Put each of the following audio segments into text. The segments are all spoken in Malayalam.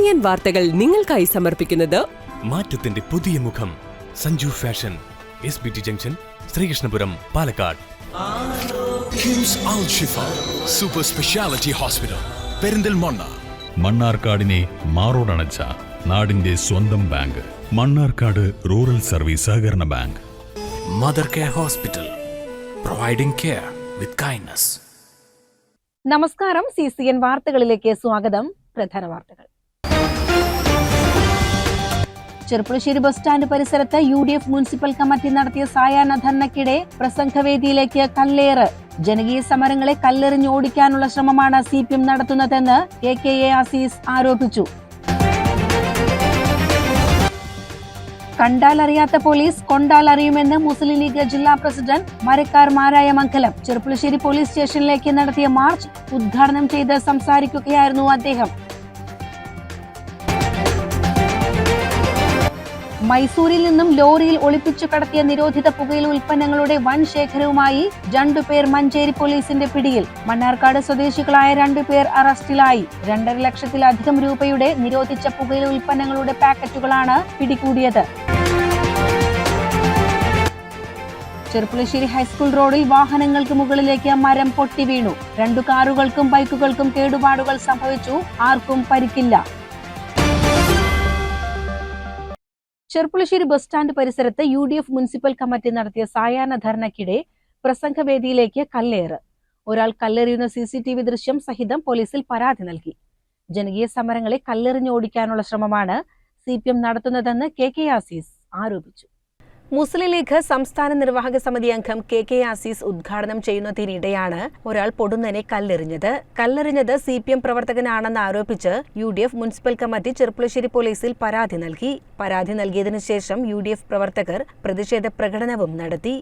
CCN വാർത്തകൾ നിങ്ങൾക്കായി സമർപ്പിക്കുന്നത് മാറ്റത്തിന്റെ പുതിയ മുഖം Sanju fashion SBT junction Sreekrishnapuram Palakkad. KIMS Al Shifa super speciality hospital Perinthalmanna. മണ്ണാർക്കാടിനെ മാറോടണച്ച നാടിന്റെ സ്വന്തം ബാങ്ക് മണ്ണാർക്കാട് റൂറൽ സർവീസ് സഹകരണ bank. Mother care hospital providing care with kindness. നമസ്കാരം. CCN വാർത്തകളിലേക്ക് സ്വാഗതം. പ്രധാന വാർത്തകൾ. ചെറുപ്പുളശ്ശേരി ബസ് സ്റ്റാൻഡ് പരിസരത്ത് UDF മുനിസിപ്പൽ കമ്മിറ്റി നടത്തിയ സായാഹ്ന ധർണയ്ക്കിടെ പ്രസംഗവേദിയിലേക്ക് കല്ലേറ്. ജനകീയ സമരങ്ങളെ കല്ലെറിഞ്ഞ് ഓടിക്കാനുള്ള ശ്രമമാണ് CPM നടത്തുന്നതെന്ന് KKA അസീസ് ആരോപിച്ചു. കണ്ടാലറിയാത്ത പോലീസ് കൊണ്ടാലറിയുമെന്ന് മുസ്ലിം ലീഗ് ജില്ലാ പ്രസിഡന്റ് മരക്കാർ മാരായമംഗലം. ചെറുപ്പുളശ്ശേരി പോലീസ് സ്റ്റേഷനിലേക്ക് നടത്തിയ മാർച്ച് ഉദ്ഘാടനം ചെയ്ത് സംസാരിക്കുകയായിരുന്നു അദ്ദേഹം. മൈസൂരിൽ നിന്നും ലോറിയിൽ ഒളിപ്പിച്ചു കടത്തിയ നിരോധിത പുകയില ഉൽപ്പന്നങ്ങളുടെ വൻ ശേഖരവുമായി 2 പേർ മഞ്ചേരി പോലീസിന്റെ പിടിയിൽ. മണ്ണാർക്കാട് സ്വദേശികളായ 2 പേർ അറസ്റ്റിലായി. 2.5 ലക്ഷത്തിലധികം രൂപയുടെ നിരോധിച്ച പുകയില ഉൽപ്പന്നങ്ങളുടെ പാക്കറ്റുകളാണ് പിടികൂടിയത്. ചെറുപ്പുളശ്ശേരി ഹൈസ്കൂൾ റോഡിൽ വാഹനങ്ങൾക്ക് മുകളിലേക്ക് മരം പൊട്ടി വീണു. 2 കാറുകൾക്കും ബൈക്കുകൾക്കും കേടുപാടുകൾ സംഭവിച്ചു. ആർക്കും പരിക്കില്ല. ചെറുപ്പുളശ്ശേരി ബസ് സ്റ്റാൻഡ് പരിസരത്ത് UDF മുനിസിപ്പൽ കമ്മിറ്റി നടത്തിയ സായാഹ്ന ധർണയ്ക്കിടെ പ്രസംഗവേദിയിലേക്ക് കല്ലേറ്. ഒരാൾ കല്ലെറിയുന്ന CCTV ദൃശ്യം സഹിതം പോലീസിൽ പരാതി നൽകി. ജനകീയ സമരങ്ങളെ കല്ലെറിഞ്ഞ് ഓടിക്കാനുള്ള ശ്രമമാണ് CPM നടത്തുന്നതെന്ന് KKA അസീസ് ആരോപിച്ചു. മുസ്ലിം ലീഗ് സംസ്ഥാന നിർവാഹക സമിതി അംഗം KKA അസീസ് ഉദ്ഘാടനം ചെയ്യുന്നതിനിടെയാണ് ഒരാൾ പൊടുന്നനെ കല്ലെറിഞ്ഞത് CPM പ്രവർത്തകനാണെന്ന് ആരോപിച്ച് UDF മുനിസിപ്പൽ കമ്മിറ്റി ചെറുപ്പുളശ്ശേരി പോലീസിൽ പരാതി നൽകി. പരാതി നൽകിയതിനു ശേഷം UDF പ്രവർത്തകർ പ്രതിഷേധ പ്രകടനവും നടത്തി.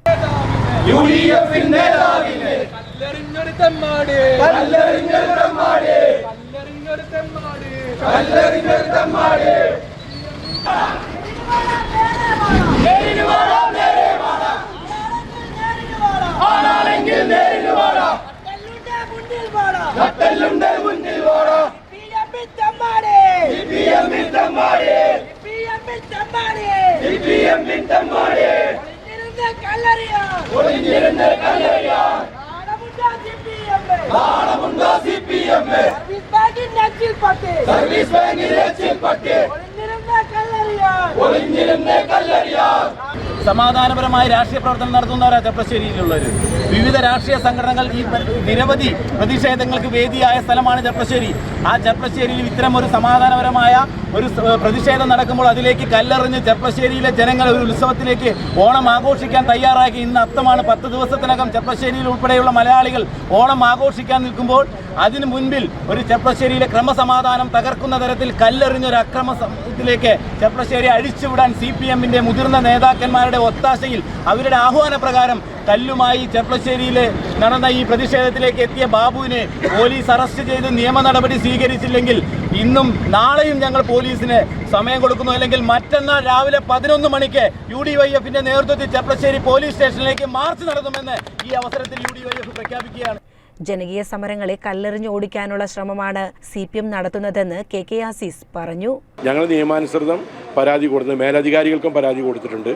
സമാധാനപരമായ രാഷ്ട്രീയ പ്രവർത്തനം നടത്തുന്നവരാണ് ചെറുപ്പശ്ശേരിയിലുള്ളവർ. വിവിധ രാഷ്ട്രീയ സംഘടനകൾ ഈ നിരവധി പ്രതിഷേധങ്ങൾക്ക് വേദിയായ സ്ഥലമാണ് ചെറുപ്പശ്ശേരി. ആ ചെറുപ്പശ്ശേരിയിൽ ഇത്തരം ഒരു സമാധാനപരമായ ഒരു പ്രതിഷേധം നടക്കുമ്പോൾ അതിലേക്ക് കല്ലെറിഞ്ഞ് ചെറുപ്പശ്ശേരിയിലെ ജനങ്ങൾ ഒരു ഉത്സവത്തിലേക്ക് ഓണം ആഘോഷിക്കാൻ തയ്യാറാക്കി. ഇന്ന് അത്തമാണ്. 10 ദിവസത്തിനകം ചെറുപ്പശ്ശേരിയിൽ ഉൾപ്പെടെയുള്ള മലയാളികൾ ഓണം ആഘോഷിക്കാൻ നിൽക്കുമ്പോൾ അതിനു മുൻപിൽ ഒരു ചെറുപ്പശ്ശേരിയിലെ ക്രമസമാധാനം തകർക്കുന്ന തരത്തിൽ കല്ലെറിഞ്ഞൊരു അക്രമത്തിലേക്ക് ചെറുപ്പശ്ശേരി അഴിച്ചുവിടാൻ CPMന്റെ മുതിർന്ന നേതാക്കന്മാരുടെ ഒത്താശയിൽ അവരുടെ ആഹ്വാനപ്രകാരം കല്ലുമായി ചെറുപ്പശ്ശേരിയിൽ നടന്ന ഈ പ്രതിഷേധത്തിലേക്ക് എത്തിയ ബാബുവിനെ പോലീസ് അറസ്റ്റ് ചെയ്ത് നിയമ നടപടി സ്വീകരിച്ചില്ലെങ്കിൽ ഇന്നും നാളെയും ഞങ്ങൾ പോലീസിന് സമയം കൊടുക്കുന്നു. അല്ലെങ്കിൽ മറ്റന്നാൾ രാവിലെ 11 മണിക്ക് UDYFന്റെ നേതൃത്വത്തിൽ ചെറുപ്പശ്ശേരി പോലീസ് സ്റ്റേഷനിലേക്ക് മാർച്ച് നടത്തുമെന്ന് ഈ അവസരത്തിൽ UDYF പ്രഖ്യാപിക്കുകയാണ്. ജനകീയ സമരങ്ങളെ കല്ലെറിഞ്ഞ് ഓടിക്കാനുള്ള ശ്രമമാണ് CPM നടത്തുന്നതെന്ന് KKA അസീസ് പറഞ്ഞു. ഞങ്ങൾ നിയമാനുസൃതം പരാതി കൊടുത്ത് മേലധികാരികൾക്കും പരാതി കൊടുത്തിട്ടുണ്ട്.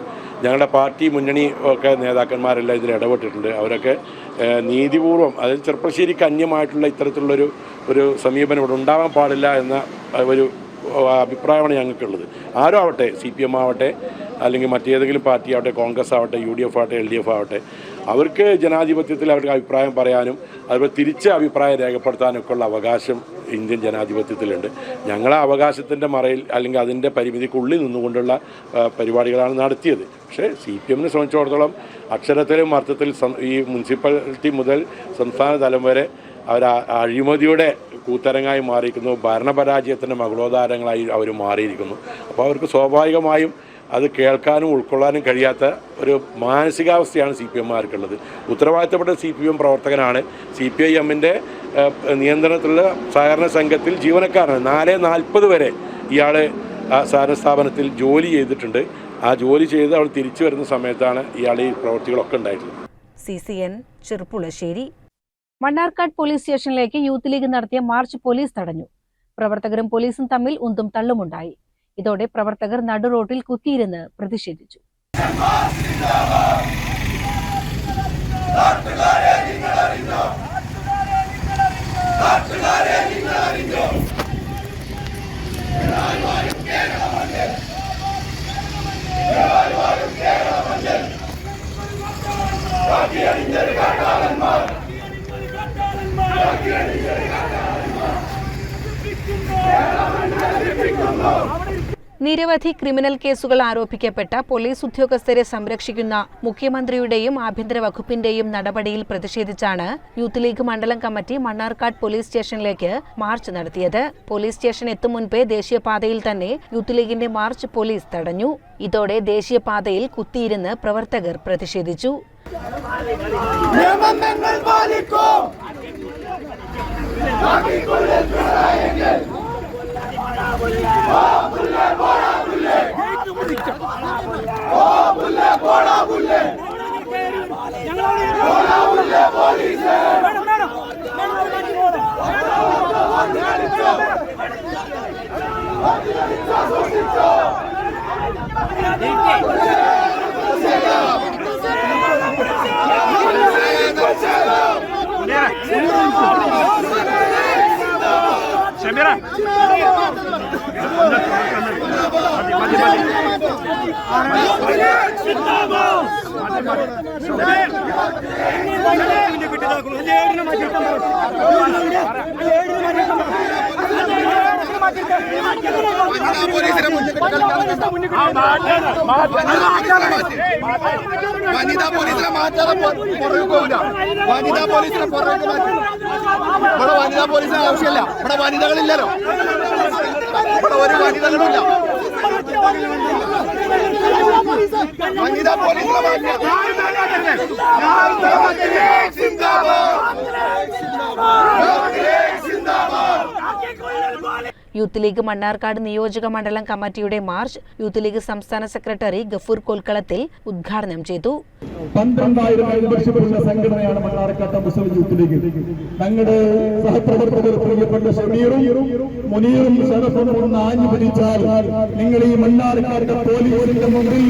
ഞങ്ങളുടെ പാർട്ടി മുന്നണി ഒക്കെ നേതാക്കന്മാരെല്ലാം ഇതിൽ ഇടപെട്ടിട്ടുണ്ട്. അവരൊക്കെ നീതിപൂർവ്വം, അതായത് ചെറുപ്പശ്ശേരിക്ക് അന്യമായിട്ടുള്ള ഇത്തരത്തിലുള്ളൊരു സമീപനം ഇവിടെ ഉണ്ടാവാൻ പാടില്ല എന്ന ഒരു അഭിപ്രായമാണ് ഞങ്ങൾക്കുള്ളത്. ആരും ആവട്ടെ, CPM ആവട്ടെ, അല്ലെങ്കിൽ മറ്റേതെങ്കിലും പാർട്ടി ആവട്ടെ, കോൺഗ്രസ് ആവട്ടെ, UDF ആവട്ടെ, LDF ആവട്ടെ, അവർക്ക് ജനാധിപത്യത്തിൽ അവർക്ക് അഭിപ്രായം പറയാനും അതുപോലെ തിരിച്ച് അഭിപ്രായം രേഖപ്പെടുത്താനൊക്കെ ഉള്ള അവകാശം ഇന്ത്യൻ ജനാധിപത്യത്തിലുണ്ട്. ഞങ്ങളെ അവകാശത്തിൻ്റെ മറയിൽ അല്ലെങ്കിൽ അതിൻ്റെ പരിമിതിക്കുള്ളിൽ നിന്നുകൊണ്ടുള്ള പരിപാടികളാണ് നടത്തിയത്. പക്ഷേ CPMനെ സംബന്ധിച്ചിടത്തോളം അക്ഷരത്തിലും അർത്ഥത്തിൽ ഈ മുനിസിപ്പാലിറ്റി മുതൽ സംസ്ഥാന തലം വരെ അവർ അഴിമതിയുടെ കൂത്തരങ്ങായി മാറിയിരിക്കുന്നു. ഭരണപരാജയത്തിൻ്റെ മകുളോദാരങ്ങളായി അവർ മാറിയിരിക്കുന്നു. അപ്പോൾ അവർക്ക് സ്വാഭാവികമായും അത് കേൾക്കാനും ഉൾക്കൊള്ളാനും കഴിയാത്ത ഒരു മാനസികാവസ്ഥയാണ് CPMമാർക്കുള്ളത്. ഉത്തരവാദിത്തപ്പെട്ട CPM പ്രവർത്തകനാണ്. CPIMന്റെ നിയന്ത്രണത്തിലുള്ള സഹകരണ സംഘത്തിൽ ജീവനക്കാരനാണ്. 4:40 വരെ ഇയാൾ സഹകരണ സ്ഥാപനത്തിൽ ജോലി ചെയ്തിട്ടുണ്ട്. ആ ജോലി ചെയ്ത് അവൾ തിരിച്ചു വരുന്ന സമയത്താണ് ഇയാൾ ഈ പ്രവൃത്തികളൊക്കെ ഉണ്ടായിട്ടുള്ളത്. CCN ചെറുപ്പുളശ്ശേരി. മണ്ണാർക്കാട് പോലീസ് സ്റ്റേഷനിലേക്ക് യൂത്ത് ലീഗ് നടത്തിയ മാർച്ച് പോലീസ് തടഞ്ഞു. പ്രവർത്തകരും പോലീസും തമ്മിൽ ഉന്തും തള്ളുമുണ്ടായി. ഇതോടെ പ്രവർത്തകർ നടുറോഡിൽ കുത്തിയിരുന്ന് പ്രതിഷേധിച്ചു. നിരവധി ക്രിമിനൽ കേസുകൾ ആരോപിക്കപ്പെട്ട പോലീസ് ഉദ്യോഗസ്ഥരെ സംരക്ഷിക്കുന്ന മുഖ്യമന്ത്രിയുടെയും ആഭ്യന്തര വകുപ്പിന്റെയും നടപടിയിൽ പ്രതിഷേധിച്ചാണ് യൂത്ത് ലീഗ് മണ്ഡലം കമ്മിറ്റി മണ്ണാർക്കാട് പോലീസ് സ്റ്റേഷനിലേക്ക് മാർച്ച് നടത്തിയത്. പോലീസ് സ്റ്റേഷൻ എത്തും മുൻപേ ദേശീയപാതയിൽ തന്നെ യൂത്ത് ലീഗിന്റെ മാർച്ച് പോലീസ് തടഞ്ഞു. ഇതോടെ ദേശീയപാതയിൽ കുത്തിയിരുന്ന് പ്രവർത്തകർ പ്രതിഷേധിച്ചു. വനിതാ പോലീസിനെ മാറ്റാതെ പുറകെ പോകില്ല. വനിതാ പോലീസിനെ പുറകെ മാറ്റി. ഇവിടെ വനിതാ പോലീസിന് ആവശ്യമില്ല. ഇവിടെ വനിതകളില്ലല്ലോ. ഇവിടെ ഒരു വനിതകളുമില്ല. വനിതാ പോലീസിനെ മാറ്റിയ യൂത്ത് ലീഗ് മണ്ണാർക്കാട് നിയോജക മണ്ഡലം കമ്മിറ്റിയുടെ മാർച്ച് യൂത്ത് ലീഗ് സംസ്ഥാന സെക്രട്ടറി ഗഫൂർ കൊൽക്കളത്തിൽ ഉദ്ഘാടനം ചെയ്തു. 12,000 മെമ്പർഷിപ്പുള്ള സംഘടനയാണ് മണ്ണാർക്കാട് മുസ്ലിം യൂത്ത് ലീഗ്. ഞങ്ങളുടെ സഹപ്രവർത്തകർ പ്രിയപ്പെട്ട ഷമീറും മുനീറും ഷറഫും ഒന്ന് ആഞ്ഞു പിടിച്ചാൽ നിങ്ങൾ ഈ മണ്ണാർക്കാട് പോലീസിന്റെ മുമ്പിൽ,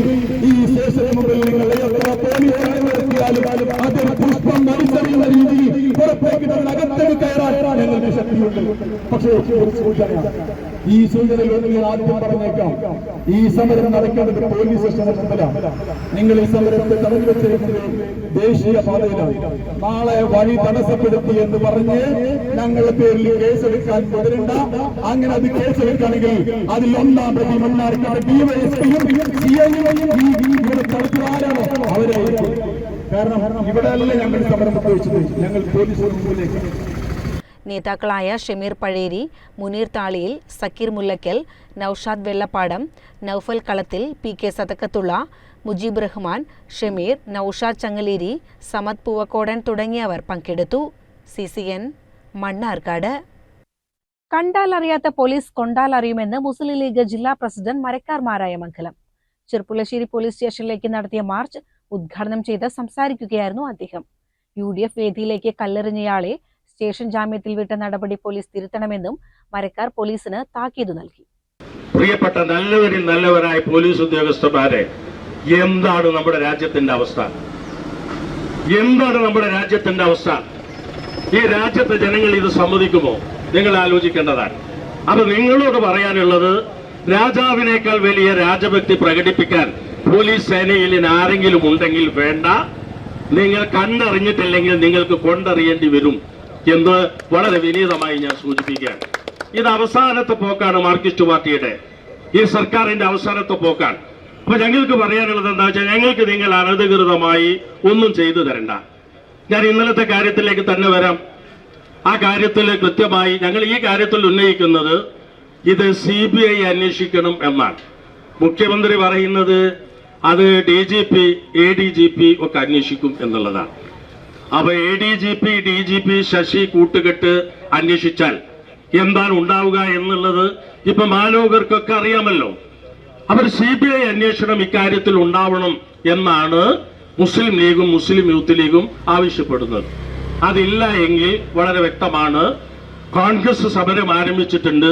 ഈ സ്റ്റേഷന് മുമ്പിൽ നിങ്ങൾ എത്ര പോലീസിനെ നിർത്തിയാലും അതൊരു പുഷ്പം മത്സരിക്കുന്ന രീതിയിൽ പുറത്തേക്ക് അകത്തേക്ക് കയറാൻ ഞങ്ങൾക്ക് ശക്തിയുണ്ട്. പക്ഷേ ഒരു സൂചനയാണ്. ഈ സൂചനയിൽ നിങ്ങൾ ആദ്യം പറഞ്ഞേക്കാം, ഈ സമരം നടക്കേണ്ടത് പോലീസ് സ്റ്റേഷന് മുമ്പിലാണ്. നിങ്ങൾ ഈ സമരത്തെ തടഞ്ഞു വെച്ചിരിക്കുന്നത് ദേശീയ പാതയിലാണ്. നാളെ വഴി തടസ്സപ്പെടുത്തി എന്ന് പറഞ്ഞ് ഞങ്ങളുടെ പേരിൽ കേസെടുക്കാൻ മുതിരണ്ട. അങ്ങനെ അത് കേസെടുക്കുകയാണെങ്കിൽ അതിൽ ഒന്നാം പ്രതി മണ്ണാർക്കാട് ഡിവൈഎസ്പിയും ഇവിടെ തടുത്തുവാരാണോ അവരെ. കാരണം ഇവിടെ അല്ല ഞങ്ങൾ സമരം പ്രവേശിച്ചത്, ഞങ്ങൾ പോലീസിന് മുമ്പിലേക്ക്. നേതാക്കളായ ഷമീർ പഴേരി, മുനീർ താളിയിൽ, സക്കീർ മുല്ലക്കൽ, നൌഷാദ് വെള്ളപ്പാടം, നൌഫൽ കളത്തിൽ, പി കെ സദക്കത്തുള്ള, മുജീബ് റഹ്മാൻ, ഷമീർ, നൌഷാദ് ചങ്ങലേരി, സമദ് പൂവക്കോടൻ തുടങ്ങിയവർ പങ്കെടുത്തു. CCN മണ്ണാർക്കാട്. കണ്ടാലറിയാത്ത പോലീസ് കൊണ്ടാലറിയുമെന്ന് മുസ്ലിം ലീഗ് ജില്ലാ പ്രസിഡന്റ് മരക്കാർ മാരായമംഗലം. ചെർപ്പുളശ്ശേരി പോലീസ് സ്റ്റേഷനിലേക്ക് നടത്തിയ മാർച്ച് ഉദ്ഘാടനം ചെയ്ത് സംസാരിക്കുകയായിരുന്നു അദ്ദേഹം. UDF വേദിയിലേക്ക് കല്ലെറിഞ്ഞയാളെ സ്റ്റേഷൻ ജാമ്യത്തിൽ വിട്ട നടപടി പോലീസ് തിരുത്തണമെന്നും മരക്കാർ പോലീസിന് താക്കീത് നൽകി. പ്രിയപ്പെട്ട നല്ലവരിൽ നല്ലവരായ പോലീസ് ഉദ്യോഗസ്ഥന്മാരെ, എന്താണ് നമ്മുടെ രാജ്യത്തിന്റെ അവസ്ഥ? എന്താണ് നമ്മുടെ രാജ്യത്തിന്റെ അവസ്ഥ? ഈ രാജ്യത്തെ ജനങ്ങൾ ഇത് സമ്മതിക്കുമോ? നിങ്ങൾ ആലോചിക്കേണ്ടതാണ്. അപ്പൊ നിങ്ങളോട് പറയാനുള്ളത്, രാജാവിനേക്കാൾ വലിയ രാജഭക്തി പ്രകടിപ്പിക്കാൻ പോലീസ് സേനയിൽ ആരെങ്കിലും ഉണ്ടെങ്കിൽ വേണ്ട, നിങ്ങൾ കണ്ടറിഞ്ഞിട്ടില്ലെങ്കിൽ നിങ്ങൾക്ക് കൊണ്ടറിയേണ്ടി വരും എന്ന് വളരെ വിനീതമായി ഞാൻ സൂചിപ്പിക്കുകയാണ്. ഇത് അവസാനത്തെ പോക്കാണ് മാർക്സിസ്റ്റ് പാർട്ടിയുടെ, ഈ സർക്കാരിന്റെ അവസാനത്തെ പോക്കാണ്. അപ്പൊ ഞങ്ങൾക്ക് പറയാനുള്ളത് എന്താ വെച്ചാൽ, ഞങ്ങൾക്ക് നിങ്ങൾ അനധികൃതമായി ഒന്നും ചെയ്തു തരണ്ട. ഞാൻ ഇന്നലത്തെ കാര്യത്തിലേക്ക് തന്നെ വരാം. ആ കാര്യത്തിൽ കൃത്യമായി ഞങ്ങൾ ഈ കാര്യത്തിൽ ഉന്നയിക്കുന്നത്, ഇത് CBI അന്വേഷിക്കണം എന്നാണ്. മുഖ്യമന്ത്രി പറയുന്നത് അത് DGP, ADGP ഒക്കെ അന്വേഷിക്കും എന്നുള്ളതാണ്. അപ്പൊ ADGP, DGP, ശശി കൂട്ടുകെട്ട് അന്വേഷിച്ചാൽ എന്താണ് ഉണ്ടാവുക എന്നുള്ളത് ഇപ്പൊ മാലോകർക്കൊക്കെ അറിയാമല്ലോ. അവർ CBI അന്വേഷണം ഇക്കാര്യത്തിൽ ഉണ്ടാവണം എന്നാണ് മുസ്ലിം ലീഗും മുസ്ലിം യൂത്ത് ലീഗും ആവശ്യപ്പെടുന്നത്. അതില്ല എങ്കിൽ വളരെ വ്യക്തമാണ്, കോൺഗ്രസ് സമരം ആരംഭിച്ചിട്ടുണ്ട്.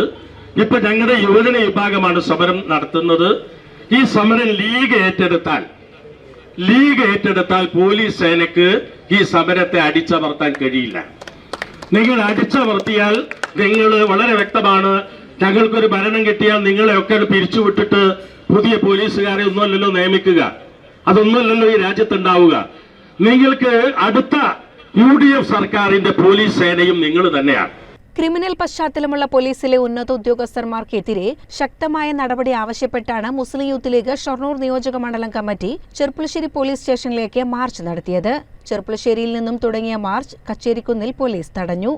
ഇപ്പൊ ഞങ്ങളുടെ യുവജന വിഭാഗമാണ് സമരം നടത്തുന്നത്. ഈ സമരം ലീഗ് ഏറ്റെടുത്താൽ പോലീസ് സേനയ്ക്ക് ഈ സമരത്തെ അടിച്ചമർത്താൻ കഴിയില്ല. നിങ്ങൾ അടിച്ചമർത്തിയാൽ നിങ്ങൾ വളരെ വ്യക്തമാണ്, ഞങ്ങൾക്കൊരു ഭരണം കിട്ടിയാൽ നിങ്ങളെയൊക്കെ പിരിച്ചുവിട്ടിട്ട് പുതിയ പോലീസുകാരെ ഒന്നുമല്ലല്ലോ നിയമിക്കുക, അതൊന്നുമല്ലല്ലോ ഈ രാജ്യത്തുണ്ടാവുക. നിങ്ങൾക്ക് അടുത്ത UDF സർക്കാരിന്റെ പോലീസ് സേനയും നിങ്ങൾ തന്നെയാണ്. ക്രിമിനൽ പശ്ചാത്തലമുള്ള പോലീസിലെ ഉന്നത ഉദ്യോഗസ്ഥന്മാർക്കെതിരെ ശക്തമായ നടപടി ആവശ്യപ്പെട്ടാണ് മുസ്ലിം യൂത്ത് ലീഗ് ഷൊർണൂർ നിയോജക മണ്ഡലം കമ്മിറ്റി ചെർപ്പുളശ്ശേരി പോലീസ് സ്റ്റേഷനിലേക്ക് മാർച്ച് നടത്തിയത്. ചെർപ്പുളശ്ശേരിയിൽ നിന്നും തുടങ്ങിയ മാർച്ച് കച്ചേരിക്കുന്നിൽ പോലീസ് തടഞ്ഞു.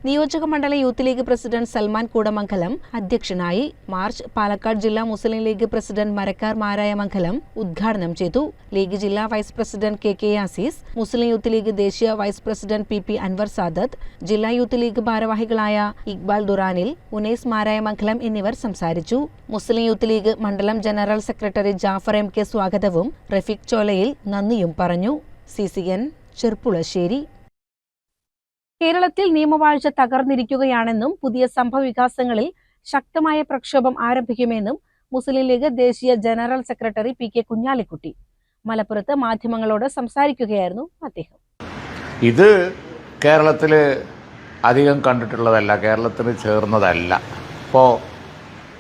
നിയോജക മണ്ഡല youth league president Salman Koodamangalam അധ്യക്ഷനായി. മാർച്ച് പാലക്കാട് ജില്ലാ Muslim league president Marakkar Marayamangalam ഉദ്ഘാടനം ചെയ്തു. ലീഗ് ജില്ലാ vice president KK Azeez, Muslim youth league ദേശീയ vice president PP Anwar Sadath, ജില്ലാ യൂത്ത് ലീഗ് ഭാരവാഹികളായ ഇക്ബാൽ ദുറാനിൽ, ഉനൈസ് മാരായമംഗലം എന്നിവർ സംസാരിച്ചു. മുസ്ലിം യൂത്ത് ലീഗ് മണ്ഡലം ജനറൽ സെക്രട്ടറി ജാഫർ MK സ്വാഗതവും റഫീഖ് ചോലയിൽ നന്ദിയും പറഞ്ഞു. CCN ചെർപ്പുളശ്ശേരി. കേരളത്തിൽ നിയമവാഴ്ച തകർന്നിരിക്കുകയാണെന്നും പുതിയ സംഭവവികാസങ്ങളിൽ ശക്തമായ പ്രക്ഷോഭം ആരംഭിക്കുമെന്നും മുസ്ലിം ലീഗ് ദേശീയ ജനറൽ സെക്രട്ടറി PK കുഞ്ഞാലിക്കുട്ടി മലപ്പുറത്ത് മാധ്യമങ്ങളോട് സംസാരിക്കുകയായിരുന്നു അദ്ദേഹം. ഇത് കേരളത്തിൽ അധികം കണ്ടിട്ടുള്ളതല്ല, കേരളത്തിന് ചേർന്നതല്ല. ഇപ്പോൾ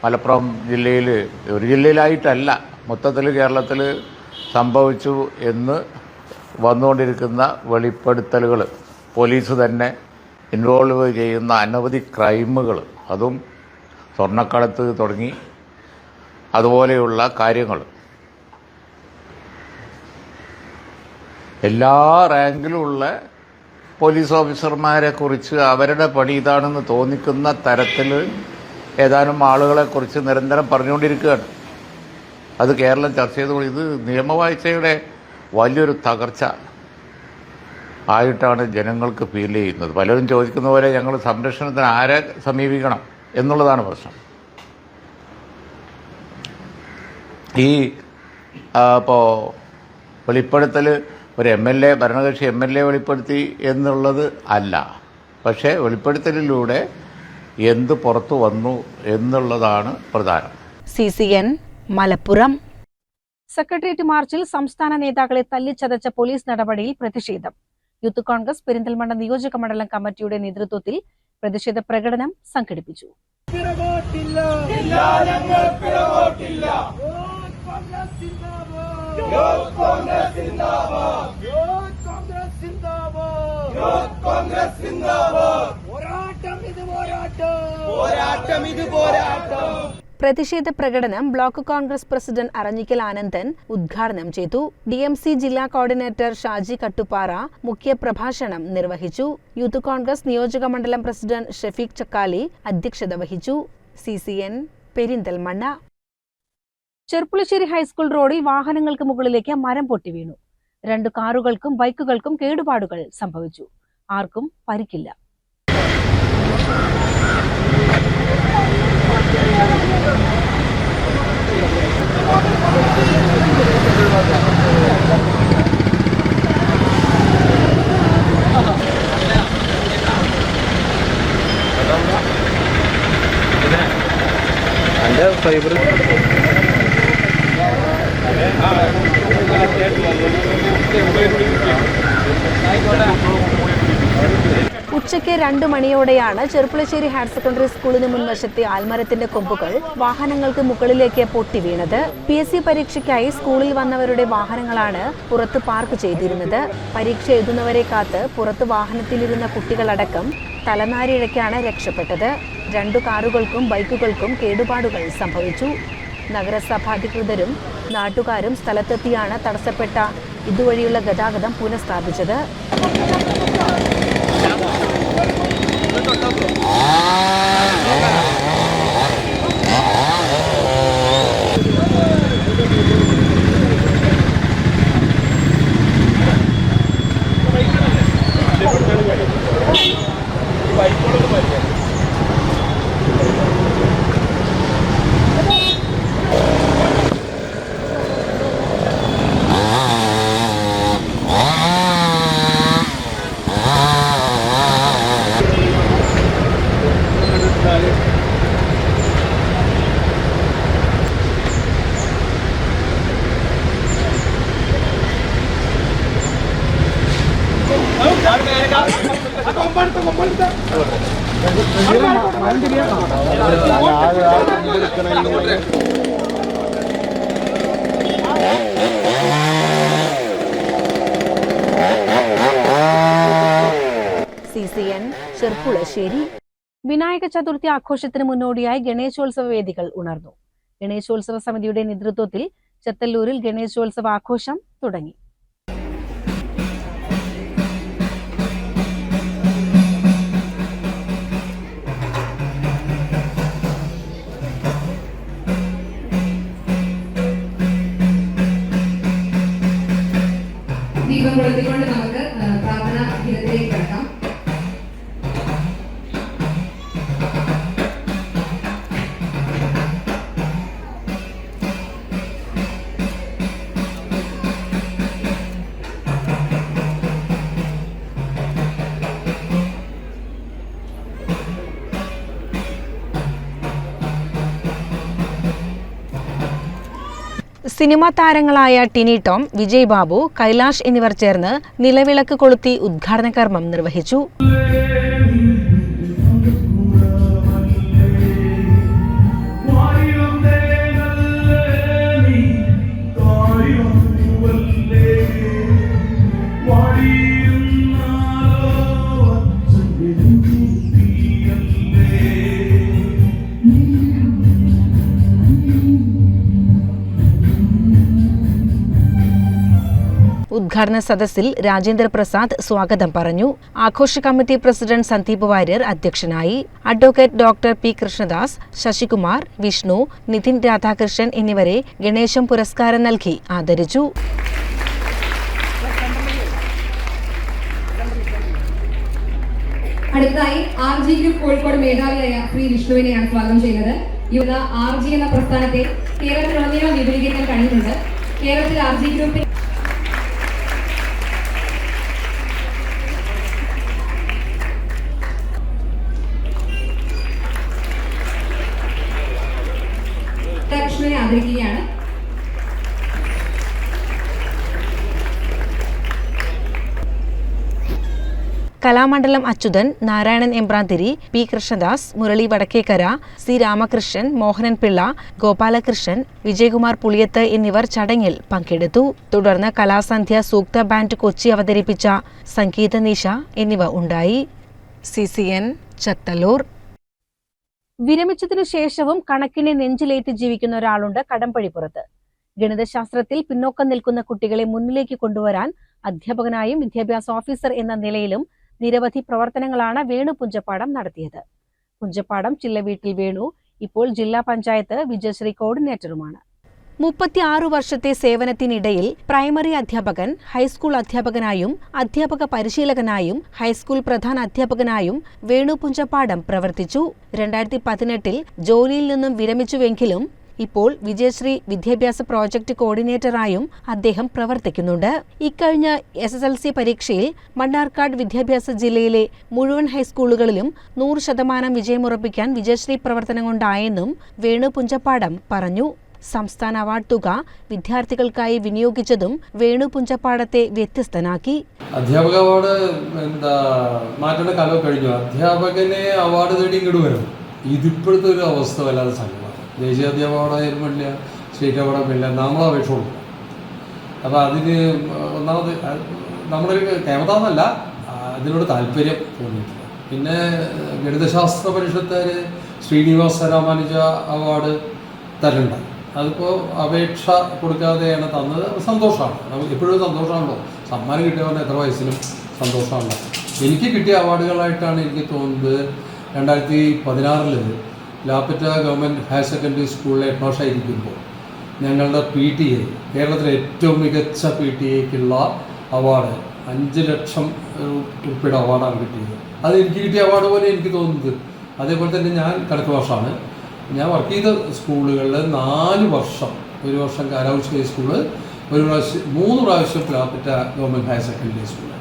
മലപ്പുറം ജില്ലയിൽ ഒരു ജില്ലയിലായിട്ടല്ല, മൊത്തത്തിൽ കേരളത്തിൽ സംഭവിച്ചു എന്ന് വന്നുകൊണ്ടിരിക്കുന്ന വെളിപ്പെടുത്തലുകൾ, പോലീസ് തന്നെ ഇൻവോൾവ് ചെയ്യുന്ന അനവധി ക്രൈമുകൾ, അതും സ്വർണ്ണക്കടത്ത് തുടങ്ങി അതുപോലെയുള്ള കാര്യങ്ങൾ എല്ലാ റാങ്കിലുമുള്ള പോലീസ് ഓഫീസർമാരെ കുറിച്ച് അവരുടെ പണി ഇതാണെന്ന് തോന്നിക്കുന്ന തരത്തിൽ ഏതാനും ആളുകളെക്കുറിച്ച് നിരന്തരം പറഞ്ഞുകൊണ്ടിരിക്കുകയാണ്. അത് കേരളം ചർച്ച ചെയ്തുകൊണ്ട് ഇത് നിയമവാഴ്ചയുടെ വലിയൊരു തകർച്ച ആയിട്ടാണ് ജനങ്ങൾക്ക് ഫീൽ ചെയ്യുന്നത്. പലരും ചോദിക്കുന്ന പോലെ ഞങ്ങൾ സംരക്ഷണത്തിന് ആരെ സമീപിക്കണം എന്നുള്ളതാണ് പ്രശ്നം. ഈ ഇപ്പോൾ വെളിപ്പെടുത്തൽ ഒരു MLA, ഭരണകക്ഷി MLA വെളിപ്പെടുത്തി എന്നുള്ളത് അല്ല, പക്ഷേ വെളിപ്പെടുത്തലിലൂടെ എന്ത് പുറത്തു വന്നു എന്നുള്ളതാണ് പ്രധാനം. CCN മലപ്പുറം. സെക്രട്ടേറിയറ്റ് മാർച്ചിൽ സംസ്ഥാന നേതാക്കളെ തല്ലിച്ചതച്ച പോലീസ് നടപടിയിൽ പ്രതിഷേധം. യൂത്ത് കോൺഗ്രസ് പെരിന്തൽമണ്ണ നിയോജക മണ്ഡലം കമ്മിറ്റിയുടെ നേതൃത്വത്തിൽ പ്രതിഷേധ പ്രകടനം സംഘടിപ്പിച്ചു. പ്രതിഷേധ പ്രകടനം ബ്ലോക്ക് കോൺഗ്രസ് പ്രസിഡന്റ് അറഞ്ഞിക്കൽ ആനന്ദൻ ഉദ്ഘാടനം ചെയ്തു. DMC ജില്ലാ കോർഡിനേറ്റർ ഷാജി കട്ടുപാറ മുഖ്യപ്രഭാഷണം നിർവഹിച്ചു. യൂത്ത് കോൺഗ്രസ് നിയോജക മണ്ഡലം പ്രസിഡന്റ് ഷഫീഖ് ചക്കാലി അധ്യക്ഷത വഹിച്ചു. CCN പെരിന്തൽമണ്ണ. ചെർപ്പുളശ്ശേരി ഹൈസ്കൂൾ റോഡിൽ വാഹനങ്ങൾക്ക് മുകളിലേക്ക് മരം പൊട്ടി വീണു. 2 കാറുകൾക്കും ബൈക്കുകൾക്കും കേടുപാടുകൾ സംഭവിച്ചു. ആർക്കും പരിക്കില്ല. ഉച്ചയ്ക്ക് 2 മണിയോടെയാണ് ചെർപ്പുളശ്ശേരി ഹയർ സെക്കൻഡറി സ്കൂളിന് മുൻവശത്തെ ആൽമരത്തിന്റെ കൊമ്പുകൾ വാഹനങ്ങൾക്ക് മുകളിലേക്ക് പൊട്ടി വീണത്. PSC പരീക്ഷയ്ക്കായി സ്കൂളിൽ വന്നവരുടെ വാഹനങ്ങളാണ് പുറത്ത് പാർക്ക് ചെയ്തിരുന്നത്. പരീക്ഷ എഴുതുന്നവരെ കാത്ത് പുറത്ത് വാഹനത്തിലിരുന്ന കുട്ടികളടക്കം തലനാരിഴയ്ക്കാണ് രക്ഷപ്പെട്ടത്. 2 കാറുകൾക്കും ബൈക്കുകൾക്കും കേടുപാടുകൾ സംഭവിച്ചു. നഗരസഭാധികൃതരും നാട്ടുകാരും സ്ഥലത്തെത്തിയാണ് തടസ്സപ്പെട്ട ഇതുവഴിയുള്ള ഗതാഗതം പുനഃസ്ഥാപിച്ചത്. CCN ചെർപ്പുളശ്ശേരി. വിനായക ചതുർത്ഥി ആഘോഷത്തിന് മുന്നോടിയായി ഗണേശോത്സവ വേദികൾ ഉണർന്നു. ഗണേശോത്സവ സമിതിയുടെ നേതൃത്വത്തിൽ ചെത്തല്ലൂരിൽ ഗണേശോത്സവ ആഘോഷം തുടങ്ങി. ദീപം കൊളുത്തിക്കൊണ്ട് നമുക്ക് പ്രാർത്ഥനാ ഗീതത്തിലേക്ക് കടക്കാം. സിനിമാ താരങ്ങളായ ടിനി ടോം, വിജയ് ബാബു, കൈലാഷ് എന്നിവർ ചേർന്ന് നിലവിളക്ക് കൊളുത്തി ഉദ്ഘാടന കർമ്മം നിർവഹിച്ചു. ഉദ്ഘാടന സദസ്സിൽ രാജേന്ദ്ര പ്രസാദ് സ്വാഗതം പറഞ്ഞു. ആഘോഷ കമ്മിറ്റി പ്രസിഡന്റ് സന്ദീപ് വാര്യർ അധ്യക്ഷനായി. Advocate doctor P Krishnadas, Sasikumar, Vishnu, Nithin Radhakrishnan എന്നിവരെ ഗണേശം പുരസ്കാരം നൽകി ആദരിച്ചു. അടുത്തതായി RG ഗ്രൂപ്പ് കോഴിക്കോട് മേധാവിയായ ശ്രീ വിഷ്ണുവിനെയാണ് സ്വാഗതം ചെയ്യുന്നത്. യുവ RG എന്ന പ്രസ്ഥാനത്തെ കേരളത്തിലുടനീളം വിപുലീകരിക്കാൻ കഴിയുന്നുണ്ട്. കേരളത്തിൽ RG ഗ്രൂപ്പിൽ കൃഷ്ണനെ ആദരിക്കുകയാണ്. കലാമണ്ഡലം അച്യുതൻ, നാരായണൻ എമ്പ്രാന്തിരി, പി കൃഷ്ണദാസ്, മുരളി വടക്കേക്കര, സി രാമകൃഷ്ണൻ, മോഹനൻ പിള്ള, ഗോപാലകൃഷ്ണൻ, വിജയകുമാർ പുളിയത്ത് എന്നിവർ ചടങ്ങിൽ പങ്കെടുത്തു. തുടർന്ന് കലാസന്ധ്യ, സൂക്ത ബാൻഡ് കൊച്ചി അവതരിപ്പിച്ച സംഗീത നിശ എന്നിവ ഉണ്ടായി. CCN ചത്തല്ലൂർ. വിരമിച്ചതിനു ശേഷവും കണക്കിനെ നെഞ്ചിലേറ്റി ജീവിക്കുന്ന ഒരാളുണ്ട് കടമ്പഴിപ്പുറത്ത്. ഗണിതശാസ്ത്രത്തിൽ പിന്നോക്കം നിൽക്കുന്ന കുട്ടികളെ മുന്നിലേക്ക് കൊണ്ടുവരാൻ അധ്യാപകനായും വിദ്യാഭ്യാസ ഓഫീസർ എന്ന നിലയിലും നിരവധി പ്രവർത്തനങ്ങളാണ് വേണു പുഞ്ചപ്പാടം നടത്തിയത്. പുഞ്ചപ്പാടം ചില്ലവീട്ടിൽ വേണു ഇപ്പോൾ ജില്ലാ പഞ്ചായത്ത് വിജയശ്രീ കോർഡിനേറ്ററുമാണ്. 36 വർഷത്തെ സേവനത്തിനിടയിൽ പ്രൈമറി അധ്യാപകൻ, ഹൈസ്കൂൾ അധ്യാപകനായും അധ്യാപക പരിശീലകനായും ഹൈസ്കൂൾ പ്രധാന അധ്യാപകനായും വേണു പുഞ്ചപ്പാടം പ്രവർത്തിച്ചു. 2018 ജോലിയിൽ നിന്നും വിരമിച്ചുവെങ്കിലും ഇപ്പോൾ വിജയശ്രീ വിദ്യാഭ്യാസ പ്രോജക്ട് കോർഡിനേറ്ററായും അദ്ദേഹം പ്രവർത്തിക്കുന്നുണ്ട്. ഇക്കഴിഞ്ഞ SSLC പരീക്ഷയിൽ മണ്ണാർക്കാട് വിദ്യാഭ്യാസ ജില്ലയിലെ മുഴുവൻ ഹൈസ്കൂളുകളിലും 100% വിജയമുറപ്പിക്കാൻ വിജയശ്രീ പ്രവർത്തനം കൊണ്ടായെന്നും വേണു പുഞ്ചപ്പാടം പറഞ്ഞു. സംസ്ഥാന അവാർഡ് തുക വിദ്യാർത്ഥികൾക്കായി വിനിയോഗിച്ചതും വേണു പുഞ്ചപ്പാടത്തെ വ്യത്യസ്തനാക്കി. അധ്യാപക അവാർഡ് മാറ്റേണ്ട കാലം കഴിഞ്ഞു. അധ്യാപകനെ അവാർഡ് നേടി ഇങ്ങോട്ട് വരും. ഇതിപ്പോഴത്തെ ഒരു അവസ്ഥ വല്ലാതെ സംഘടന. ദേശീയ അധ്യാപക അവാർഡായാലും വേണ്ടില്ല, സ്റ്റേറ്റ് അവാർഡായാലും വേണ്ടില്ല, നമ്മൾ അപേക്ഷ കൊടുക്കും. അപ്പോൾ അതിന് ഒന്നാമത് നമ്മളൊരു കേമതാന്നല്ല, അതിനോട് താല്പര്യം തോന്നിയിട്ടില്ല. പിന്നെ ഗണിതശാസ്ത്ര പരിഷത്തുകാർ ശ്രീനിവാസ രാമാനുജ അവാർഡ് തരണ്ടായി. അതിപ്പോൾ അപേക്ഷ കൊടുക്കാതെയാണ് തന്നത്. സന്തോഷമാണ്, നമുക്ക് എപ്പോഴും സന്തോഷമാണല്ലോ. സമ്മാനം കിട്ടിയവരുടെ എത്ര വയസ്സിലും സന്തോഷമാണല്ലോ. എനിക്ക് കിട്ടിയ അവാർഡുകളായിട്ടാണ് എനിക്ക് തോന്നുന്നത് 2016 ലാപ്പറ്റ ഗവൺമെൻറ് ഹയർ സെക്കൻഡറി സ്കൂളിലെ ഹെഡ്മാസ്റ്ററായിരിക്കുമ്പോൾ ഞങ്ങളുടെ PTA, കേരളത്തിലെ ഏറ്റവും മികച്ച PTA-ക്കുള്ള അവാർഡ് 5 ലക്ഷം രൂപയുടെ അവാർഡാണ് കിട്ടിയത്. അത് എനിക്ക് കിട്ടിയ അവാർഡ് പോലെ എനിക്ക് തോന്നുന്നത്. അതേപോലെ തന്നെ ഞാൻ കണക്ക് ഭാഷയാണ്. ഞാൻ വർക്ക് ചെയ്ത സ്കൂളുകളിൽ 4 വർഷം, ഒരു വർഷം കാലാവസ്ഥ സ്കൂള്, 3 പ്രാവശ്യം ലാപ്പറ്റ ഗവൺമെൻറ് ഹയർ സെക്കൻഡറി സ്കൂള്,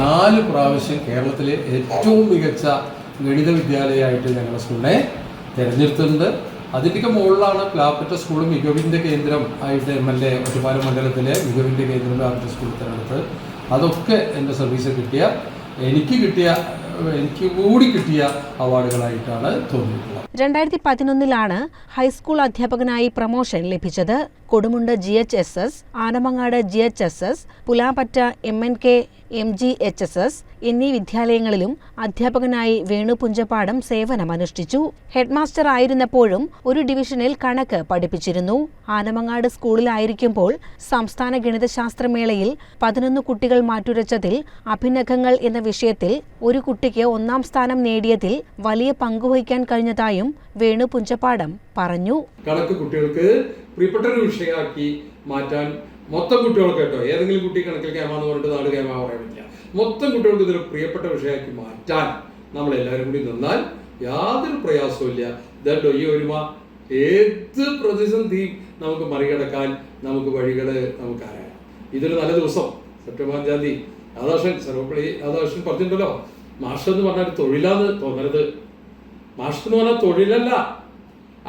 4 പ്രാവശ്യം കേരളത്തിലെ ഏറ്റവും മികച്ച ഗണിത വിദ്യാലയമായിട്ട് ഞങ്ങളുടെ സ്കൂളിനെ തിരഞ്ഞെടുത്തിട്ടുണ്ട്. അതിൻ്റെയൊക്കെ മുകളിലാണ് ലാപ്പറ്റ സ്കൂൾ മികവിൻ്റെ കേന്ദ്രം ആയിട്ട് MLA ഒറ്റപ്പാലം മണ്ഡലത്തിലെ മികവിൻ്റെ കേന്ദ്രം ലാപ്പറ്റ സ്കൂൾ തിരഞ്ഞെടുത്ത്. അതൊക്കെ എൻ്റെ സർവീസിൽ കിട്ടിയ, എനിക്ക് കൂടി കിട്ടിയ അവാർഡുകളായിട്ടാണ് തോന്നിയിട്ടുള്ളത്. 2011 ഹൈസ്കൂൾ അധ്യാപകനായി പ്രമോഷൻ ലഭിച്ചത്. Kodumunda GHSS, Anamangad GHSS, Pulappatta MNK MGHSS എന്നീ വിദ്യാലയങ്ങളിലും അധ്യാപകനായി വേണു പുഞ്ചപ്പാടം സേവനമനുഷ്ഠിച്ചു. ഹെഡ്മാസ്റ്റർ ആയിരുന്നപ്പോഴും ഒരു ഡിവിഷനിൽ കണക്ക് പഠിപ്പിച്ചിരുന്നു. ആനമങ്ങാട് സ്കൂളിലായിരിക്കുമ്പോൾ സംസ്ഥാന ഗണിതശാസ്ത്രമേളയിൽ 11 കുട്ടികൾ മാറ്റുരച്ചതിൽ അഭിനഖങ്ങൾ എന്ന വിഷയത്തിൽ ഒരു കുട്ടിക്ക് 1ാം സ്ഥാനം നേടിയതിൽ വലിയ പങ്കുവഹിക്കാൻ കഴിഞ്ഞതായും വേണു പുഞ്ചപ്പാടം പറഞ്ഞു. കണക്ക് കുട്ടികൾക്ക് പ്രിയപ്പെട്ട ഒരു വിഷയമാക്കി മാറ്റാൻ മൊത്തം കുട്ടികൾക്ക് കേട്ടോ, ഏതെങ്കിലും കുട്ടി കണക്കിൽ കേമാന്ന് പറഞ്ഞിട്ട് നാട് കേമ പറയാൻ പറ്റില്ല. മൊത്തം കുട്ടികൾക്ക് ഇതൊരു പ്രിയപ്പെട്ട വിഷയമാക്കി മാറ്റാൻ നമ്മളെല്ലാവരും കൂടി നിന്നാൽ യാതൊരു പ്രയാസവും ഇല്ല. ഇതല്ലോ ഈ ഒരുമ ഏത് പ്രതിസന്ധിയും നമുക്ക് മറികടക്കാൻ നമുക്ക് വഴികൾ നമുക്കറിയാം. ഇതൊരു നല്ല ദിവസം, സെപ്റ്റംബർ 5-ാം തീയതി രാധാകൃഷ്ണൻ, സർവപ്പള്ളി രാധാകൃഷ്ണൻ പറഞ്ഞിട്ടുണ്ടല്ലോ, മാഷെന്ന് പറഞ്ഞാൽ തൊഴിലാന്ന് തോന്നരുത്. മാഷെന്ന് പറഞ്ഞാൽ തൊഴിലല്ല.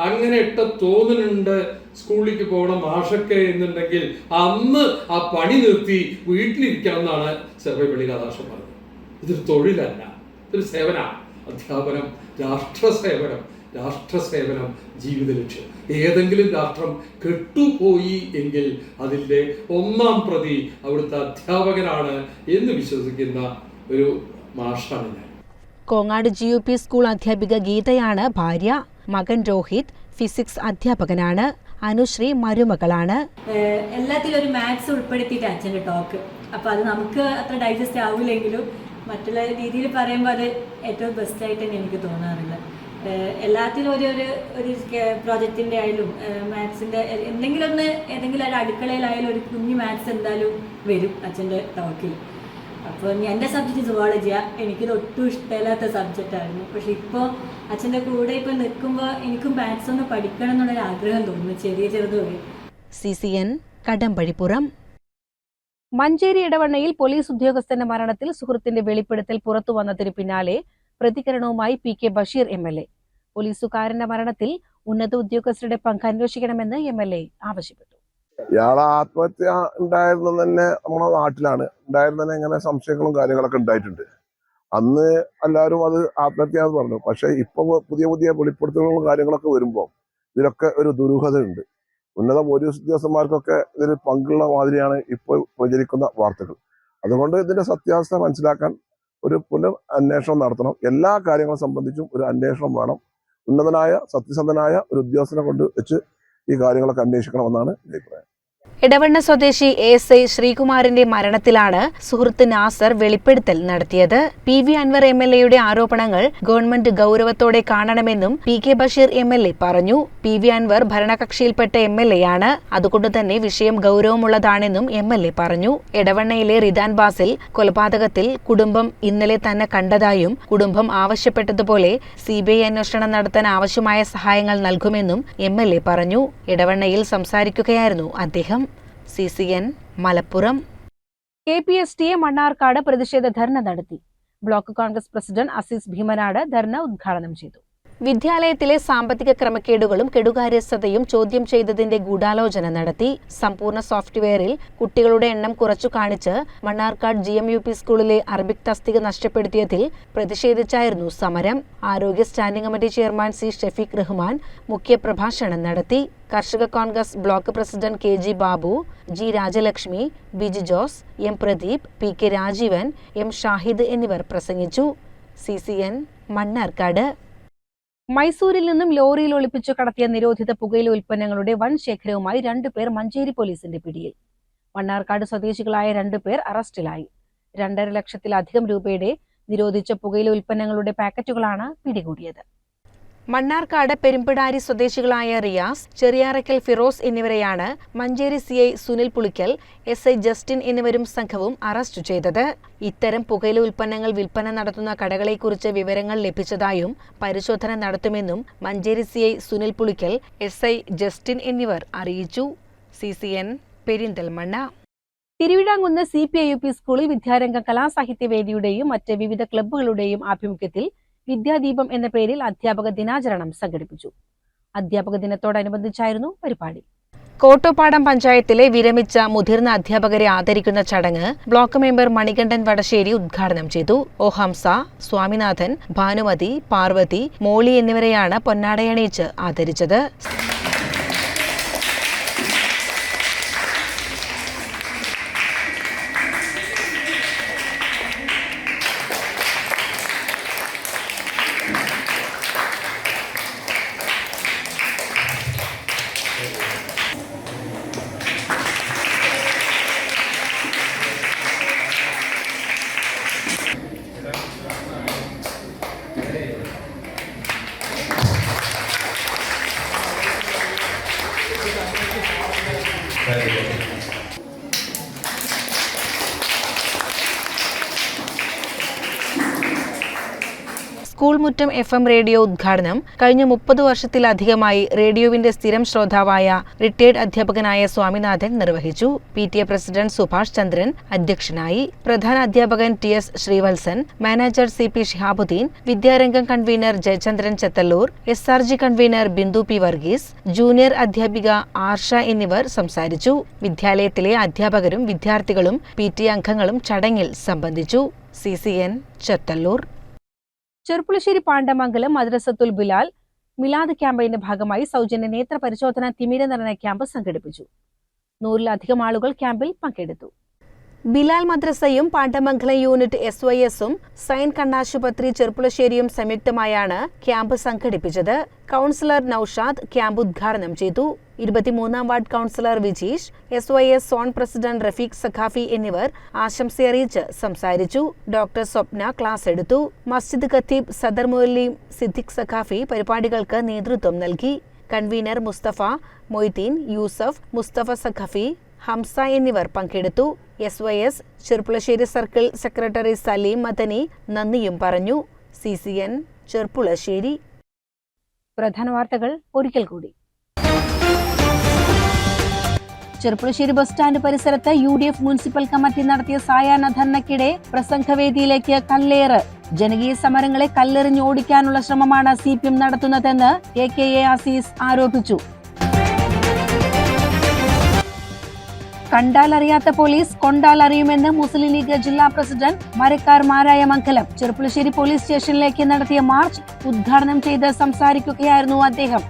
അങ്ങനെ ഇട്ട തോന്നലുണ്ട് സ്കൂളിലേക്ക് പോകണം മാഷൊക്കെ എന്നുണ്ടെങ്കിൽ അന്ന് ആ പണി നിർത്തി വീട്ടിലിരിക്കണം എന്നാണ് സർവപ്പള്ളി രാധാകൃഷ്ണൻ പറഞ്ഞത്. ഇതൊരു തൊഴിലല്ല, ഇതൊരു സേവനമാണ്. അധ്യാപനം രാഷ്ട്രസേവനം ജീവിത ലക്ഷ്യം. ഏതെങ്കിലും രാഷ്ട്രം കെട്ടുപോയി എങ്കിൽ അതിൻ്റെ 1ാം പ്രതി അവിടുത്തെ അധ്യാപകനാണ് എന്ന് വിശ്വസിക്കുന്ന ഒരു മാഷാണ് ഞാൻ. കോങ്ങാട് GUP സ്കൂൾ അധ്യാപിക ഗീതയാണ് ഭാര്യ. മകൻ രോഹിത് ഫിസിക്സ് അധ്യാപകനാണ്. അനുശ്രീ മരുമകളാണ്. എല്ലാത്തിലും ഒരു മാത്സ് ഉൾപ്പെടുത്തിയിട്ട് അച്ഛൻ്റെ ടോക്ക്. അപ്പോൾ അത് നമുക്ക് അത്ര ഡൈജസ്റ്റ് ആവില്ലെങ്കിലും മറ്റുള്ള രീതിയിൽ പറയുമ്പോൾ അത് ഏറ്റവും ബെസ്റ്റായിട്ട് തന്നെ എനിക്ക് തോന്നാറുണ്ട്. എല്ലാത്തിലും ഒരു പ്രോജക്റ്റിൻ്റെ ആയാലും മാത്സിൻ്റെ ഏതെങ്കിലും ഒരു അടുക്കളയിലായാലും ഒരു കുഞ്ഞു മാത്സ് എന്തായാലും വരും അച്ഛൻ്റെ ടോക്കിൽ. അപ്പോൾ എൻ്റെ സബ്ജക്റ്റ് സുവോളജിയാണ്. എനിക്കിത് ഒട്ടും ഇഷ്ടമില്ലാത്ത സബ്ജക്റ്റായിരുന്നു. പക്ഷെ ഇപ്പോൾ അച്ഛൻ്റെ കൂടെ ഇപ്പോൾ നിൽക്കുമ്പോൾ എനിക്കും മാത്സ് ഒന്ന് പഠിക്കണം എന്നുള്ളൊരു ആഗ്രഹം തോന്നുന്നു, ചെറുതുപോലെ. CCN കടമ്പഴിപ്പുറം. മഞ്ചേരി ഇടവണ്ണയിൽ പോലീസ് ഉദ്യോഗസ്ഥന്റെ മരണത്തിൽ സുഹൃത്തിന്റെ വെളിപ്പെടുത്തൽ പുറത്തു വന്നതിന് പിന്നാലെ പ്രതികരണവുമായി PK ബഷീർ MLA. പോലീസുകാരന്റെ മരണത്തിൽ ഉന്നത ഉദ്യോഗസ്ഥരുടെ പങ്ക് അന്വേഷിക്കണമെന്ന് MLA ആവശ്യപ്പെട്ടു. ഇയാളെ ആത്മഹത്യ ഉണ്ടായിരുന്നത് തന്നെ നമ്മുടെ നാട്ടിലാണ് ഉണ്ടായിരുന്നെ. ഇങ്ങനെ സംശയങ്ങളും കാര്യങ്ങളൊക്കെ ഉണ്ടായിട്ടുണ്ട്. അന്ന് എല്ലാവരും അത് ആത്മഹത്യ എന്ന് പറഞ്ഞു. പക്ഷെ ഇപ്പൊ പുതിയ വെളിപ്പെടുത്തലുകളും കാര്യങ്ങളൊക്കെ വരുമ്പോൾ ഇതിലൊക്കെ ഒരു ദുരൂഹതയുണ്ട്. ഉന്നത പോലീസ് ഉദ്യോഗസ്ഥന്മാർക്കൊക്കെ ഇതിൽ പങ്കുള്ള മാതിരിയാണ് ഇപ്പോൾ പ്രചരിക്കുന്ന വാർത്തകൾ. അതുകൊണ്ട് ഇതിന്റെ സത്യാവസ്ഥ മനസ്സിലാക്കാൻ ഒരു അന്വേഷണം നടത്തണം. എല്ലാ കാര്യങ്ങളും സംബന്ധിച്ചും ഒരു അന്വേഷണം വേണം. ഉന്നതനായ സത്യസന്ധനായ ഒരു ഉദ്യോഗസ്ഥനെ കൊണ്ട് വെച്ച് ഈ കാര്യങ്ങളൊക്കെ അന്വേഷിക്കണമെന്നാണ് എൻ്റെ അഭിപ്രായം. ഇടവണ്ണ സ്വദേശി ASI ശ്രീകുമാറിന്റെ മരണത്തിലാണ് സുഹൃത്ത് നാസർ വെളിപ്പെടുത്തൽ നടത്തിയത്. PV അൻവർ MLAയുടെ ആരോപണങ്ങൾ ഗവൺമെന്റ് ഗൗരവത്തോടെ കാണണമെന്നും PK ബഷീർ MLA പറഞ്ഞു. PV അൻവർ ഭരണകക്ഷിയിൽപ്പെട്ട MLAയാണ്. അതുകൊണ്ട് തന്നെ വിഷയം ഗൗരവമുള്ളതാണെന്നും MLA പറഞ്ഞു. ഇടവണ്ണയിലെ റിദാൻ ബാസിൽ കൊലപാതകത്തിൽ കുടുംബം ഇന്നലെ തന്നെ കണ്ടതായും കുടുംബം ആവശ്യപ്പെട്ടതുപോലെ CBI അന്വേഷണം നടത്താൻ ആവശ്യമായ സഹായങ്ങൾ നൽകുമെന്നും MLA പറഞ്ഞു. ഇടവണ്ണയിൽ സംസാരിക്കുകയായിരുന്നു അദ്ദേഹം. CCN മലപ്പുറം. KPSTA മണ്ണാർക്കാട് പ്രതിഷേധ ധർണ നടത്തി. ബ്ലോക്ക് കോൺഗ്രസ് പ്രസിഡന്റ് അസീസ് ഭീമനാട് ധർണ ഉദ്ഘാടനം ചെയ്തു. വിദ്യാലയത്തിലെ സാമ്പത്തിക ക്രമക്കേടുകളും കെടുകാര്യസ്ഥതയും ചോദ്യം ചെയ്തതിന്റെ ഗൂഢാലോചന നടത്തി. സമ്പൂർണ്ണ സോഫ്റ്റ്വെയറിൽ കുട്ടികളുടെ എണ്ണം കുറച്ചു കാണിച്ച് മണ്ണാർക്കാട് GMUP സ്കൂളിലെ അറബിക് തസ്തിക നഷ്ടപ്പെടുത്തിയതിൽ പ്രതിഷേധിച്ചായിരുന്നു സമരം. ആരോഗ്യ standing committee chairman C. Shafeeq Rahman മുഖ്യപ്രഭാഷണം നടത്തി. കർഷക Congress block president KG Babu, G. Rajalakshmi, Biji Jose, M. Pradeep, PK Rajeevan, M. Shahid എന്നിവർ പ്രസംഗിച്ചു. CCN മണ്ണാർക്കാട്. മൈസൂരിൽ നിന്നും ലോറിയിൽ ഒളിപ്പിച്ചു കടത്തിയ നിരോധിത പുകയില ഉൽപ്പന്നങ്ങളുടെ വൻ ശേഖരവുമായി 2 പേർ മഞ്ചേരി പോലീസിന്റെ പിടിയിൽ. മണ്ണാർക്കാട് സ്വദേശികളായ 2 പേർ അറസ്റ്റിലായി. 2.5 ലക്ഷത്തിലധികം രൂപയുടെ നിരോധിച്ച പുകയില ഉൽപ്പന്നങ്ങളുടെ പാക്കറ്റുകളാണ് പിടികൂടിയത്. മണ്ണാർക്കാട് പെരുമ്പിടാരി സ്വദേശികളായ റിയാസ്, ചെറിയാറയ്ക്കൽ ഫിറോസ് എന്നിവരെയാണ് Manjeri CI Sunil Pulikkal, SI Justin എന്നിവരും സംഘവും അറസ്റ്റ് ചെയ്തത്. ഇത്തരം പുകയില ഉൽപ്പന്നങ്ങൾ വിൽപ്പന നടത്തുന്ന കടകളെക്കുറിച്ച് വിവരങ്ങൾ ലഭിച്ചതായും പരിശോധന നടത്തുമെന്നും Manjeri CI Sunil Pulikkal, SI Justin എന്നിവർ അറിയിച്ചു. CCN പെരിന്തൽമണ്ണ. തിരുവിഴാംകുന്ന് CPIUP സ്കൂളിൽ വിദ്യാരംഗ കലാസാഹിത്യവേദിയുടെയും മറ്റ് വിവിധ ക്ലബ്ബുകളുടെയും ആഭിമുഖ്യത്തിൽ വിദ്യാദീപം എന്ന പേരിൽ അധ്യാപക ദിനാചരണം സംഘടിപ്പിച്ചു. അധ്യാപക ദിനത്തോടനുബന്ധിച്ചായിരുന്നു പരിപാടി. കോട്ടോപ്പാടം പഞ്ചായത്തിലെ വിരമിച്ച മുതിർന്ന അധ്യാപകരെ ആദരിക്കുന്ന ചടങ്ങ് ബ്ലോക്ക് മെമ്പർ മണികണ്ഠൻ വടശ്ശേരി ഉദ്ഘാടനം ചെയ്തു. ഹംസ, സ്വാമിനാഥൻ, ഭാനുമതി, പാർവതി, മോളി എന്നിവരെയാണ് പൊന്നാടയണിയിച്ച് ആദരിച്ചത്. സ്കൂൾ മുറ്റം FM റേഡിയോ ഉദ്ഘാടനം കഴിഞ്ഞ 30 വർഷത്തിലധികമായി റേഡിയോവിന്റെ സ്ഥിരം ശ്രോതാവായ റിട്ടയർഡ് അധ്യാപകനായ സ്വാമിനാഥൻ നിർവഹിച്ചു. PTA പ്രസിഡന്റ് സുഭാഷ് ചന്ദ്രൻ അധ്യക്ഷനായി. പ്രധാന അധ്യാപകൻ TS Sreevalsan, manager CP Shihabuddin, Vidyarangam convener Jayachandran Chethallur, SRG convener Bindu P. Varghese, junior അധ്യാപിക ആർഷ എന്നിവർ സംസാരിച്ചു. വിദ്യാലയത്തിലെ അധ്യാപകരും വിദ്യാർത്ഥികളും PTA അംഗങ്ങളും ചടങ്ങിൽ സംബന്ധിച്ചു. CCN ചെത്തല്ലൂർ. ചെർപ്പുളശ്ശേരി പാണ്ഡമംഗലം മദ്രസത്തുൽ ബിലാൽ മിലാദ് ക്യാമ്പയിന്റെ ഭാഗമായി സൗജന്യ നേത്ര പരിശോധന തിമിര നിർണയ ക്യാമ്പ് സംഘടിപ്പിച്ചു. 100-ലധികം ആളുകൾ ക്യാമ്പിൽ പങ്കെടുത്തു. ബിലാൽ മദ്രസയും പാണ്ഡമംഗലം യൂണിറ്റ് SYS-ഉം സൈൻ കണ്ണാശുപത്രി ചെർപ്പുളശ്ശേരിയും സംയുക്തമായാണ് ക്യാമ്പ് സംഘടിപ്പിച്ചത്. കൗൺസിലർ നൌഷാദ് ക്യാമ്പ് ഉദ്ഘാടനം ചെയ്തു. 23-ാം ward councillor Vijeesh, SYS zone president Rafeeq Saqafi എന്നിവർ ആശംസയറിയിച്ച് സംസാരിച്ചു. ഡോക്ടർ സ്വപ്ന ക്ലാസ് എടുത്തു. മസ്ജിദ് ഖത്തീബ് സദർ മുഅല്ലിം സിദ്ദിഖ് സഖാഫി പരിപാടികൾക്ക് നേതൃത്വം നൽകി. കൺവീനർ മുസ്തഫ, മൊയ്തീൻ, യൂസഫ്, മുസ്തഫ സഖാഫി, ഹംസ എന്നിവർ പങ്കെടുത്തു. SYS Cherpulassery circle secretary Saleem Madani നന്ദിയും പറഞ്ഞു. CCN ചെർപ്പുളശ്ശേരി. പ്രധാന വാർത്തകൾ ഒരിക്കൽ കൂടി. ചെർപ്പുളശ്ശേരി ബസ് സ്റ്റാൻഡ് പരിസരത്ത് UDF മുനിസിപ്പൽ കമ്മിറ്റി നടത്തിയ സായാഹ്ന ധർണയ്ക്കിടെ പ്രസംഗവേദിയിലേക്ക് കല്ലേറ്. ജനകീയ സമരങ്ങളെ കല്ലെറിഞ്ഞ് ഓടിക്കാനുള്ള ശ്രമമാണ് CPM നടത്തുന്നതെന്ന് AKA അസീസ് ആരോപിച്ചു. കണ്ടാലറിയാത്ത പോലീസ് കൊണ്ടാലറിയുമെന്ന് മുസ്ലിം ലീഗ് ജില്ലാ പ്രസിഡന്റ് മരക്കാർ മാരായമംഗലം. ചെർപ്പുളശ്ശേരി പോലീസ് സ്റ്റേഷനിലേക്ക് നടത്തിയ മാർച്ച് ഉദ്ഘാടനം ചെയ്ത് സംസാരിക്കുകയായിരുന്നു അദ്ദേഹം.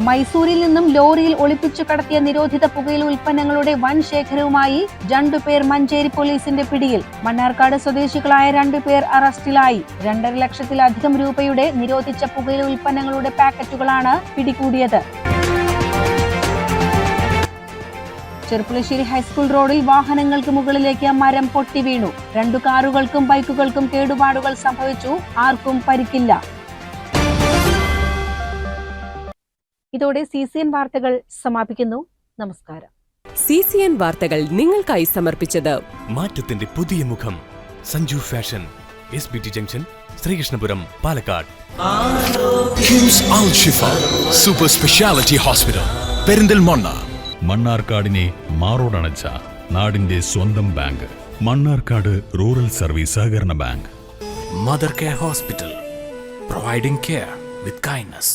മൈസൂരിൽ നിന്നും ലോറിയിൽ ഒളിപ്പിച്ചു കടത്തിയ നിരോധിത പുകയില ഉൽപ്പന്നങ്ങളുടെ വൻ ശേഖരവുമായി 2 പേർ മഞ്ചേരി പോലീസിന്റെ പിടിയിൽ. മണ്ണാർക്കാട് സ്വദേശികളായ 2 പേർ അറസ്റ്റിലായി. 2.5 ലക്ഷത്തിലധികം രൂപയുടെ നിരോധിച്ച പുകയില ഉൽപ്പന്നങ്ങളുടെ പാക്കറ്റുകളാണ് പിടികൂടിയത്. ചെർപ്പുളശ്ശേരി ഹൈസ്കൂൾ റോഡിൽ വാഹനങ്ങൾക്ക് മുകളിലേക്ക് മരം പൊട്ടി വീണു. 2 കാറുകൾക്കും ബൈക്കുകൾക്കും കേടുപാടുകൾ സംഭവിച്ചു. ആർക്കും പരിക്കില്ല. ഇതോടെ CCN വാർത്തകൾ സമാപിക്കുന്നു. നമസ്കാരം. CCN വാർത്തകൾ നിങ്ങൾക്കായി സമർപ്പിച്ചത് മാറ്റത്തിന്റെ പുതിയ മുഖം Sanju fashion, SBT junction, Sreekrishnapuram, Palakkad. KIMS Al Shifa super speciality hospital, Perinthalmanna. മണ്ണാർക്കാടിനെ മാറോടണച്ച നാടിന്റെ സ്വന്തം ബാങ്ക്. മണ്ണാർക്കാട് റൂറൽ സർവീസ് സഹകരണ bank. Mother care hospital, providing care with kindness.